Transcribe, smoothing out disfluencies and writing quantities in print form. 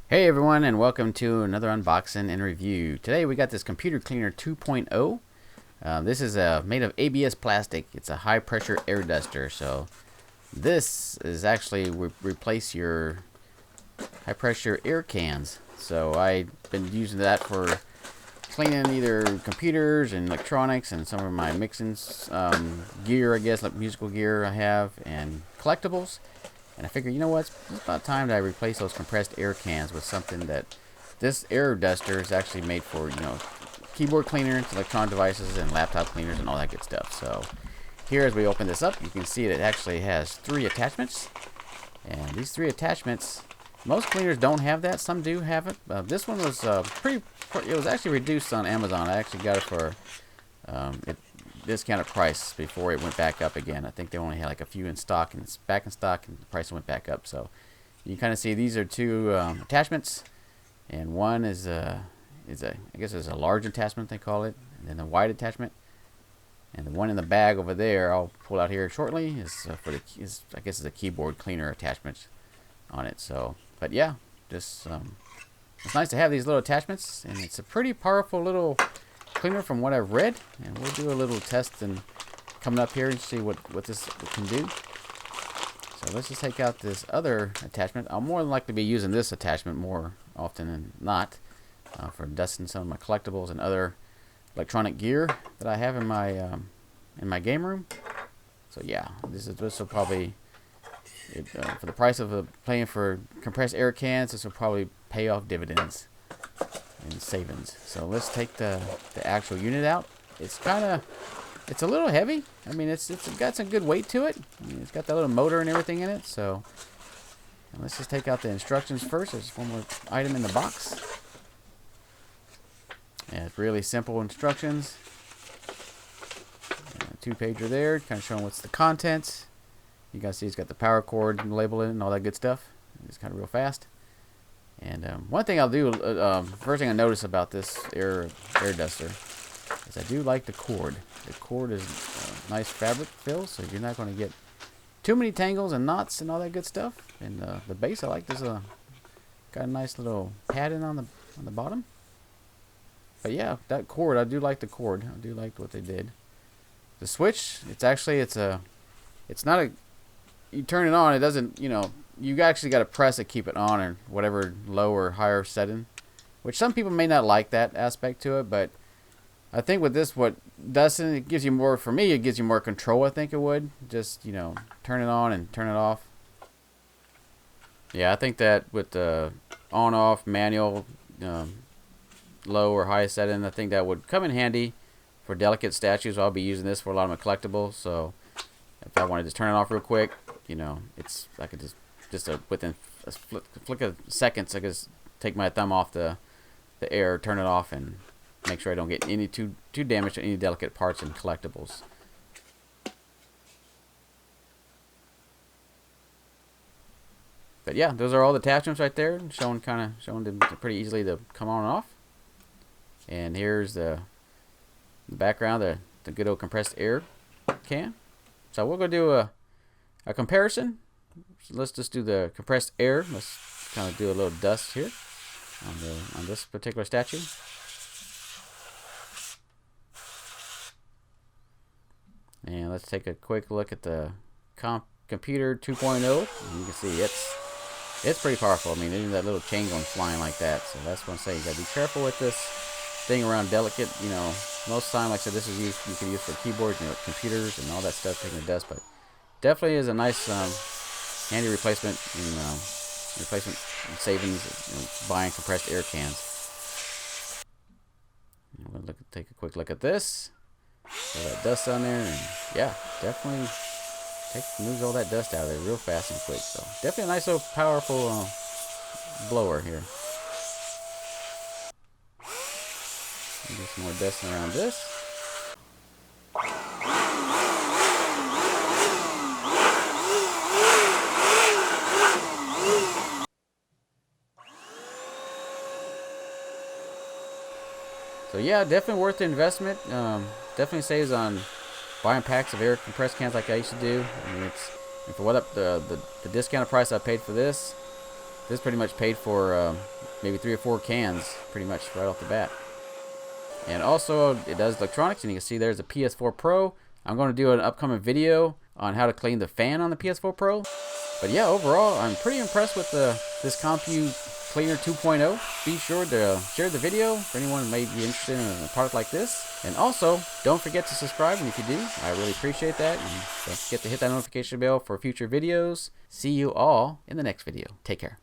Hey everyone, and welcome to another unboxing and review. Today we got this CompuCleaner 2.0. This is made of ABS plastic. It's a high pressure air duster. So this is actually replace your high pressure air cans. So I've been using that for cleaning either computers and electronics and some of my mixing gear, I guess, like musical gear I have, and collectibles. And I figured, you know what, it's about time that I replace those compressed air cans with something that this air duster is actually made for, keyboard cleaners, electronic devices, and laptop cleaners, and all that good stuff. So here, as we open this up, you can see it actually has 3 attachments. And these 3 attachments, most cleaners don't have that. Some do have it. This one was it was actually reduced on Amazon. I actually got it for discounted price before it went back up again. I think they only had like a few in stock, and it's back in stock, and the price went back up. So you kind of see these are 2 attachments, and one is I guess it's a large attachment they call it, and then a wide attachment, and the one in the bag over there I'll pull out here shortly is I guess it's a keyboard cleaner attachment on it. So, but yeah, just it's nice to have these little attachments, and it's a pretty powerful little cleaner from what I've read, and we'll do a little test and coming up here and see what this can do. So let's just take out this other attachment. I'll more than likely be using this attachment more often than not for dusting some of my collectibles and other electronic gear that I have in my game room. So yeah, this will probably for the price of paying for compressed air cans, this will probably pay off dividends and savings. So let's take the actual unit out. It's a little heavy. I mean, it's got some good weight to it. I mean, it's got that little motor and everything in it. So let's just take out the instructions first. There's one more item in the box. And it's really simple instructions. 2-pager there, kind of showing what's the contents. You guys see it's got the power cord label in it and all that good stuff. It's kind of real fast. And one thing I'll do, first thing I notice about this air duster is I do like the cord. The cord is nice fabric fill, so you're not going to get too many tangles and knots and all that good stuff. And the base, I like this. Got a nice little padding on the bottom. But yeah, that cord, I do like the cord. I do like what they did. The switch, it's not a, you turn it on, it doesn't, you actually got to press it, keep it on, or whatever low or higher setting, which some people may not like that aspect to it, but I think with this, what Dustin, it gives you more, for me, it gives you more control. I think it would just, turn it on and turn it off. Yeah, I think that with the on off manual, low or high setting, I think that would come in handy for delicate statues. I'll be using this for a lot of my collectibles, so if I want to just turn it off real quick, I could just within a flick of seconds, I just take my thumb off the air, turn it off, and make sure I don't get any too damaged to any delicate parts and collectibles. But yeah, those are all the attachments right there, showing them pretty easily to come on and off. And here's the background, the good old compressed air can. So we're going to do a comparison. So let's just do the compressed air. Let's kind of do a little dust here on this particular statue. And let's take a quick look at the CompuCleaner 2.0. You can see it's pretty powerful. I mean, even that little chain going flying like that. So that's what I'm saying. You gotta be careful with this thing around delicate. Most time, like I said, this is used, you can use for keyboards, computers and all that stuff, taking the dust. But definitely is a nice, handy replacement savings, buying compressed air cans. I'm gonna take a quick look at this. All that dust on there, and yeah, definitely moves all that dust out of there real fast and quick. So definitely a nice little powerful blower here. Do some more dusting around this. So yeah, definitely worth the investment. Definitely saves on buying packs of air compressed cans like I used to do. I mean, and for what the discounted price I paid for this, this pretty much paid for maybe 3 or 4 cans pretty much right off the bat. And also it does electronics, and you can see there's a PS4 Pro. I'm going to do an upcoming video on how to clean the fan on the PS4 Pro. But yeah, overall I'm pretty impressed with this CompuCleaner 2.0. Be sure to share the video for anyone who may be interested in a product like this. And also, don't forget to subscribe, and if you do, I really appreciate that. And don't forget to hit that notification bell for future videos. See you all in the next video. Take care.